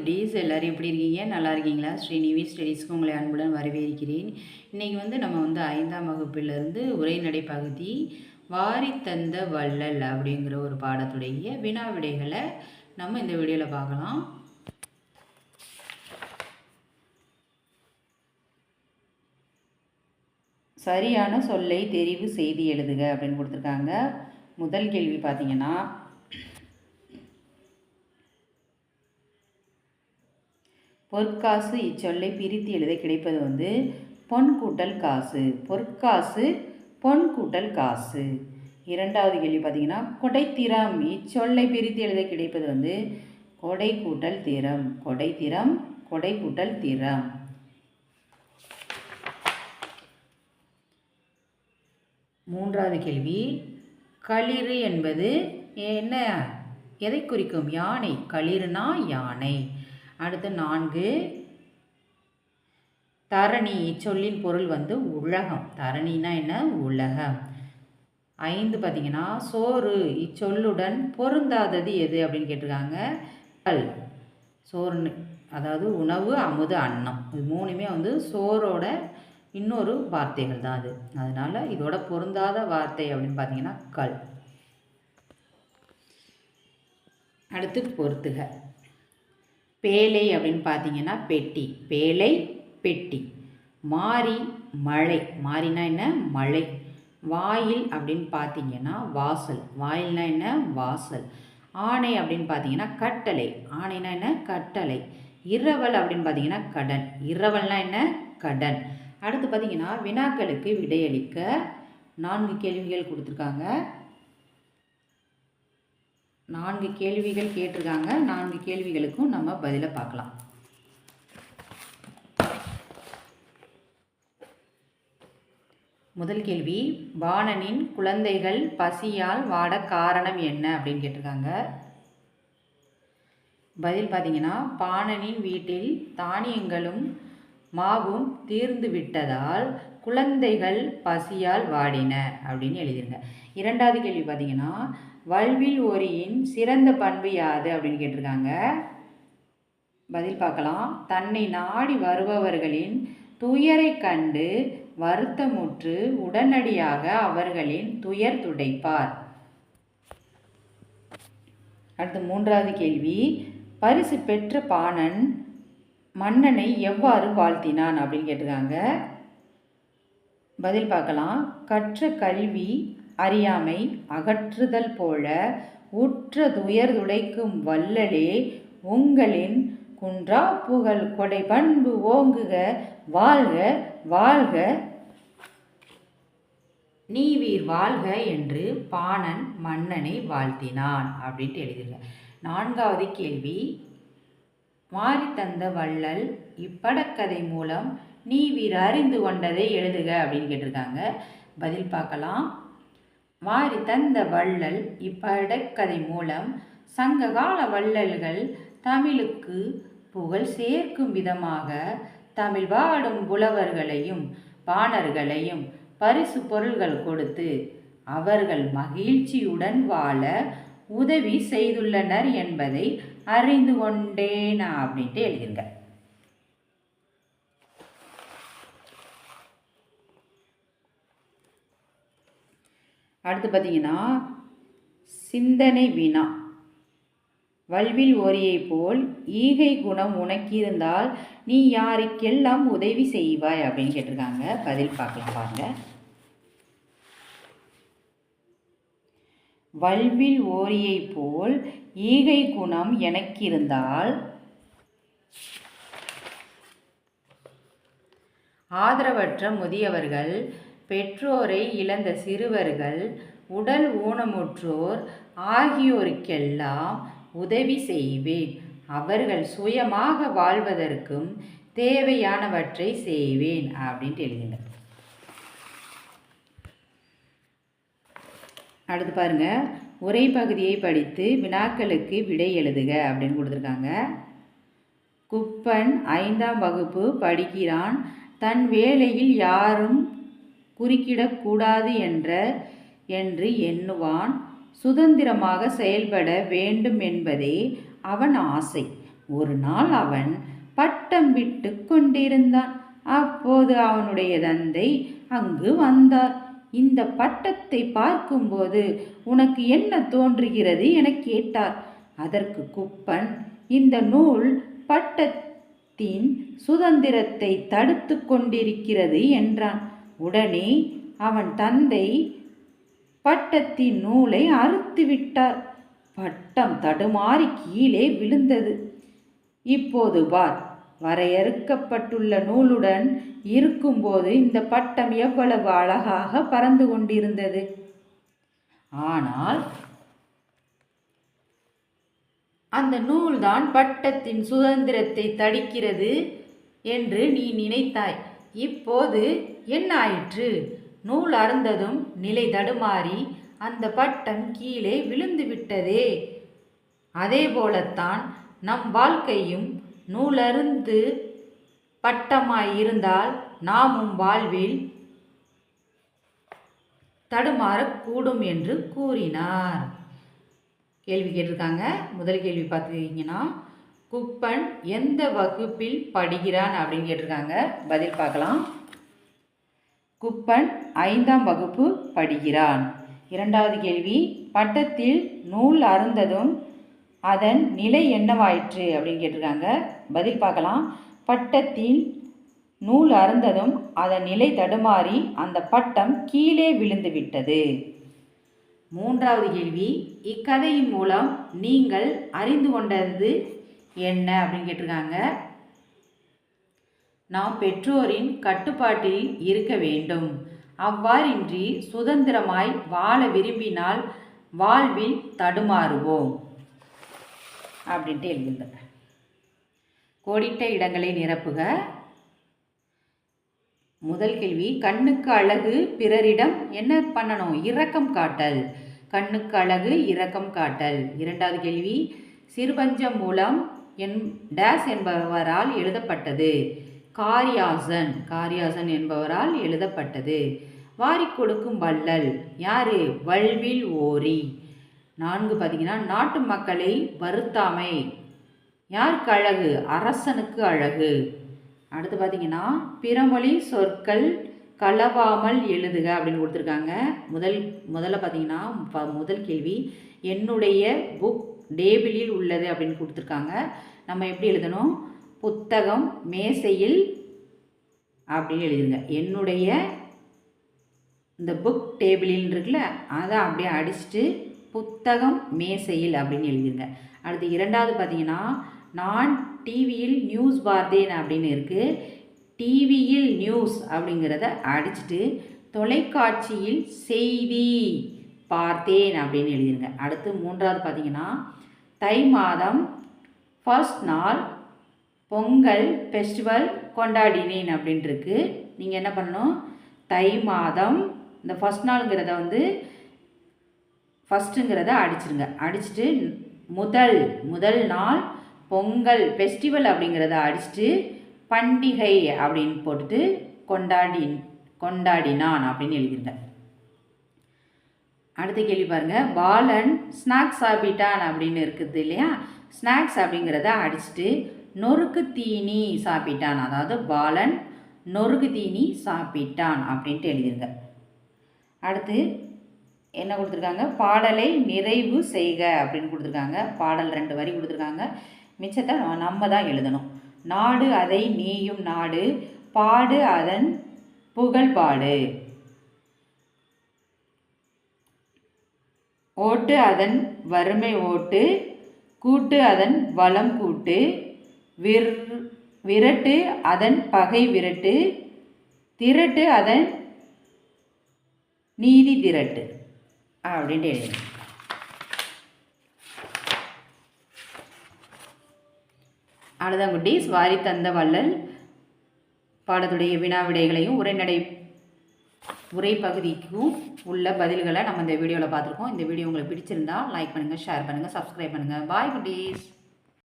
குட்டீஸ், எல்லோரும் எப்படி இருக்கீங்க? நல்லா இருக்கீங்களா? ஸ்ரீநிவி ஸ்டடீஸ்க்கு உங்களை அன்புடன் வரவேற்கிறேன். இன்றைக்கி நம்ம 5ஆம் வகுப்பிலிருந்து உரைநடை பகுதி வாரி தந்த வள்ளல் அப்படிங்கிற ஒரு பாடத்துடைய வினா விடைகளை நம்ம இந்த வீடியோவில் பார்க்கலாம். சரியான சொல்லை தெரிவு செய்து எழுதுக அப்படின்னு கொடுத்துருக்காங்க. முதல் கேள்வி பார்த்தீங்கன்னா, பொற்காசு இச்சொல்லை பிரித்து எழுத கிடைப்பது பொன் கூட்டல் காசு. பொற்காசு பொன் கூட்டல் காசு. இரண்டாவது கேள்வி பார்த்தீங்கன்னா, கொடைத்திறம் இச்சொல்லை பிரித்து எழுத கிடைப்பது கொடை கூட்டல் திறம். கொடைத்திறம் கொடை கூட்டல் திறம். மூன்றாவது கேள்வி, களிறு என்பது என்ன, எதை குறிக்கும்? யானை. களிறுனா யானை. அடுத்து 4, தரணி இச்சொல்லின் பொருள் உலகம். தரணினா என்ன? உலகம். 5 பார்த்தீங்கன்னா, சோறு இச்சொல்லுடன் பொருந்தாதது எது அப்படின்னு கேட்டிருக்காங்க. சோறுன்னு அதாவது உணவு, அமுது, அன்னம், இது மூணுமே சோறோட இன்னொரு வார்த்தைகள் தான் அது. அதனால் இதோட பொருந்தாத வார்த்தை அப்படின்னு பார்த்தீங்கன்னா கல். அடுத்து பொறுத்துக. பேழை அப்படின்னு பார்த்தீங்கன்னா பெட்டி. பேழை பெட்டி. மாரி மழை. மாரினா என்ன? மழை. வாயில் அப்படின்னு பார்த்தீங்கன்னா வாசல். வாயில்னா என்ன? வாசல். ஆணை அப்படின்னு பார்த்தீங்கன்னா கட்டளை. ஆணைனா என்ன? கட்டளை. இரவல் அப்படின்னு பார்த்தீங்கன்னா கடன். இரவல்னா என்ன? கடன். அடுத்து பார்த்தீங்கன்னா, வினாக்களுக்கு விடையளிக்க 4 கேள்விகள் கொடுத்துருக்காங்க. 4 கேள்விகள் கேட்டிருக்காங்க. 4 கேள்விகளுக்கும் நம்ம பதிலை பார்க்கலாம். முதல் கேள்வி, பாணனின் குழந்தைகள் பசியால் வாட காரணம் என்ன அப்படின்னு கேட்டிருக்காங்க. பதில் பார்த்தீங்கன்னா, பாணனின் வீட்டில் தானியங்களும் மாவும் தீர்ந்து விட்டதால் குழந்தைகள் பசியால் வாடின அப்படின்னு எழுதிருங்க. இரண்டாவது கேள்வி பார்த்தீங்கன்னா, வல்வில் ஓரியின் சிறந்த பண்பு யாது அப்படின்னு கேட்டிருக்காங்க. பதில் பார்க்கலாம். தன்னை நாடி வருபவர்களின் துயரை கண்டு வருத்தமுற்று உடனடியாக அவர்களின் துயர் துடைப்பார். அடுத்து மூன்றாவது கேள்வி, பரிசு பெற்ற பாணன் மன்னனை எவ்வாறு வாழ்த்தினான் அப்படின்னு கேட்டிருக்காங்க. பதில் பார்க்கலாம். கற்ற கல்வி அறியாமை அகற்றுதல் போல உற்ற துயர் துடைக்கும் வள்ளலே உங்களின் குன்றா புகழ் கொடை பண்பு ஓங்குக வாழ்க வாழ்க நீவீர் வாழ்க என்று பாணன் மன்னனை வாழ்த்தினான் அப்படின்ட்டு எழுதிருங்க. நான்காவது கேள்வி, மாரி தந்த வள்ளல் இப்படக்கதை மூலம் நீவீர் அறிந்து கொண்டதை எழுதுக அப்படின்னு கேட்டிருக்காங்க. பதில் பார்க்கலாம். மாரி தந்த வள்ளல் இப்படக்கதை மூலம் சங்ககால வள்ளல்கள் தமிழுக்கு புகழ் சேர்க்கும் விதமாக தமிழ் பாடும் புலவர்களையும் பாணர்களையும் பரிசு பொருள்கள் கொடுத்து அவர்கள் மகிழ்ச்சியுடன் வாழ உதவி செய்துள்ளனர் என்பதை அறிந்து கொண்டேன் அப்படின்ட்டு எழுதுங்க. அடுத்து பார்த்தீங்கன்னா, சிந்தனை வினா. வல்வில் ஓரியை போல் ஈகை குணம் உனக்கிருந்தால் நீ யாருக்கெல்லாம் உதவி செய்வாய் அப்படின்னு கேட்டிருக்காங்க. பதில் பார்க்கலாம் பாருங்க. வல்வில் ஓரியை போல் ஈகை குணம் எனக்கிருந்தால் ஆதரவற்ற முதியவர்கள், பெற்றோரை இழந்த சிறுவர்கள், உடல் ஊனமுற்றோர் ஆகியோருக்கெல்லாம் உதவி செய்வேன். அவர்கள் சுயமாக வாழ்வதற்கும் தேவையானவற்றை செய்வேன் அப்படின்ட்டு எழுதுங்க. அடுத்து பாருங்க, உரை பகுதியை படித்து வினாக்களுக்கு விடை எழுதுக அப்படின்னு கொடுத்துருக்காங்க. குப்பன் 5ஆம் வகுப்பு படிக்கிறான். தன் வேலையில் யாரும் குறுக்கிடக்கூடாது என்று எண்ணுவான். சுதந்திரமாக செயல்பட வேண்டும் என்பதே அவன் ஆசை. ஒரு நாள் அவன் பட்டம் விட்டு கொண்டிருந்தான். அப்போது அவனுடைய தந்தை அங்கு வந்தார். இந்த பட்டத்தை பார்க்கும்போது உனக்கு என்ன தோன்றுகிறது என கேட்டார். அதற்கு குப்பன், இந்த நூல் பட்டத்தின் சுதந்திரத்தை தடுத்து கொண்டிருக்கிறது என்றான். உடனே அவன் தந்தை பட்டத்தின் நூலை அறுத்து விட்டார். பட்டம் தடுமாறி கீழே விழுந்தது. இப்போது பார், வரையறுக்கப்பட்டுள்ள நூலுடன் இருக்கும்போது இந்த பட்டம் எவ்வளவு அழகாக பறந்து கொண்டிருந்தது. ஆனால் அந்த நூல்தான் பட்டத்தின் சுதந்திரத்தை தடுக்கிறது என்று நீ நினைத்தாய். இப்போது என்ன ஆயிற்று? நூல் அறுந்ததும் நிலை தடுமாறி அந்த பட்டம் கீழே விழுந்து விட்டதே. அதே போலத்தான் நம் வாழ்க்கையும் நூலருந்து பட்டமாய் இருந்தால் நாமும் வாழ்வில் தடுமாறக்கூடும் என்று கூறினார். கேள்வி கேட்டிருக்காங்க. முதல் கேள்வி பார்த்துக்கிட்டிங்கன்னா, குப்பன் எந்த வகுப்பில் படிக்கிறான் அப்படின்னு கேட்டிருக்காங்க. பதில் பார்க்கலாம். குப்பன் 5ஆம் வகுப்பு படிக்கிறான். இரண்டாவது கேள்வி, பட்டத்தில் நூல் அறுந்ததும் அதன் நிலை என்னவாயிற்று அப்படின்னு கேட்டிருக்காங்க. பதில் பார்க்கலாம். பட்டத்தில் நூல் அறுந்ததும் அதன் நிலை தடுமாறி அந்த பட்டம் கீழே விழுந்து விட்டது. மூன்றாவது கேள்வி, இக்கதையின் மூலம் நீங்கள் அறிந்து கொண்டது என்ன அப்படின்னு கேட்டிருக்காங்க. நாம் பெற்றோரின் கட்டுப்பாட்டில் இருக்க வேண்டும். அவ்வாறின்றி சுதந்திரமாய் வாழ விரும்பினால் வாழ்வில் தடுமாறுவோம் அப்படின்ட்டு எழுதுங்க. கோடிட்ட இடங்களை நிரப்புக. முதல் கேள்வி, கண்ணுக்கு அழகு பிறரிடம் என்ன பண்ணணும்? இரக்கம் காட்டல். கண்ணுக்கு அழகு இரக்கம் காட்டல். இரண்டாவது கேள்வி, சிறுபஞ்சம் மூலம் டேஸ் என்பவரால் எழுதப்பட்டது. காரியாசன் என்பவரால் எழுதப்பட்டது. வாரி கொடுக்கும் வள்ளல் யாரு? வல்வில் ஓரி. 4 பார்த்தீங்கன்னா, நாட்டு மக்களை வருத்தாமை யாருக்கு அழகு? அரசனுக்கு அழகு. அடுத்து பார்த்தீங்கன்னா, பிறமொழி சொற்கள் கலவாமல் எழுதுக அப்படின்னு கொடுத்துருக்காங்க. முதல்ல பார்த்தீங்கன்னா, முதல் கேள்வி, என்னுடைய புக் டேபிளில் உள்ளது அப்படின்னு கொடுத்துருக்காங்க. நம்ம எப்படி எழுதணும்? புத்தகம் மேசையில் அப்படின்னு எழுதுங்க. என்னுடைய இந்த புக் டேபிளில் இருக்குல்ல, அதை அப்படியே அடிச்சுட்டு புத்தகம் மேசையில் அப்படின்னு எழுதிருங்க. அடுத்து இரண்டாவது பார்த்தீங்கன்னா, நான் டிவியில் நியூஸ் பார்த்தேன் அப்படின்னு இருக்குது. டிவியில் நியூஸ் அப்படிங்கிறத அடிச்சுட்டு தொலைக்காட்சியில் செய்தி பார்த்தேன் அப்படின்னு எழுதிருங்க. அடுத்து மூன்றாவது பார்த்தீங்கன்னா, தை மாதம் ஃபர்ஸ்ட் நாள் பொங்கல் ஃபெஸ்டிவல் கொண்டாடினேன் அப்படின்ட்டுருக்கு. நீங்கள் என்ன பண்ணணும்? தை மாதம் இந்த ஃபர்ஸ்ட் நாளுங்கிறத ஃபஸ்ட்டுங்கிறத அடிச்சிருங்க. அடிச்சுட்டு முதல் நாள் பொங்கல் ஃபெஸ்டிவல் அப்படிங்கிறத அடிச்சுட்டு பண்டிகை அப்படின்னு போட்டுட்டு கொண்டாடினான் அப்படின்னு எழுதிருங்க. அடுத்த கேள்வி பாருங்கள். பாலன் ஸ்நாக்ஸ் சாப்பிட்டான் அப்படின்னு இருக்குது இல்லையா? ஸ்நாக்ஸ் அப்படிங்கிறத அடிச்சுட்டு நொறுக்கு தீனி சாப்பிட்டான். அதாவது பாலன் நொறுக்கு தீனி சாப்பிட்டான் அப்படின்ட்டு எழுதிருங்க. அடுத்து என்ன கொடுத்துருக்காங்க? பாடலை நிறைவு செய்க அப்படின்னு கொடுத்துருக்காங்க. பாடல் 2 வரி கொடுத்துருக்காங்க. மிச்சத்தை நம்ம தான் எழுதணும். நாடு அதை நீயும் நாடு, பாடு அதன் புகழ்பாடு, ஓட்டு அதன் வறுமை ஓட்டு, கூட்டு அதன் வளம் கூட்டு, விரட்டு அதன் பகை விரட்டு, திரட்டு அதன் நீதி திரட்டு அப்படின்ட்டு எழுதணும். அவ்வளோதான் குட்டீஸ். வாரி தந்த வள்ளல் பாடத்துடைய வினா விடைகளையும் உரை பகுதிக்கும் உள்ள பதில்களை நம்ம இந்த வீடியோவில் பார்த்துருக்கோம். இந்த வீடியோ உங்களுக்கு பிடிச்சிருந்தா லைக் பண்ணுங்கள், ஷேர் பண்ணுங்கள், சப்ஸ்கிரைப் பண்ணுங்கள். பாய் குட்டீஸ்.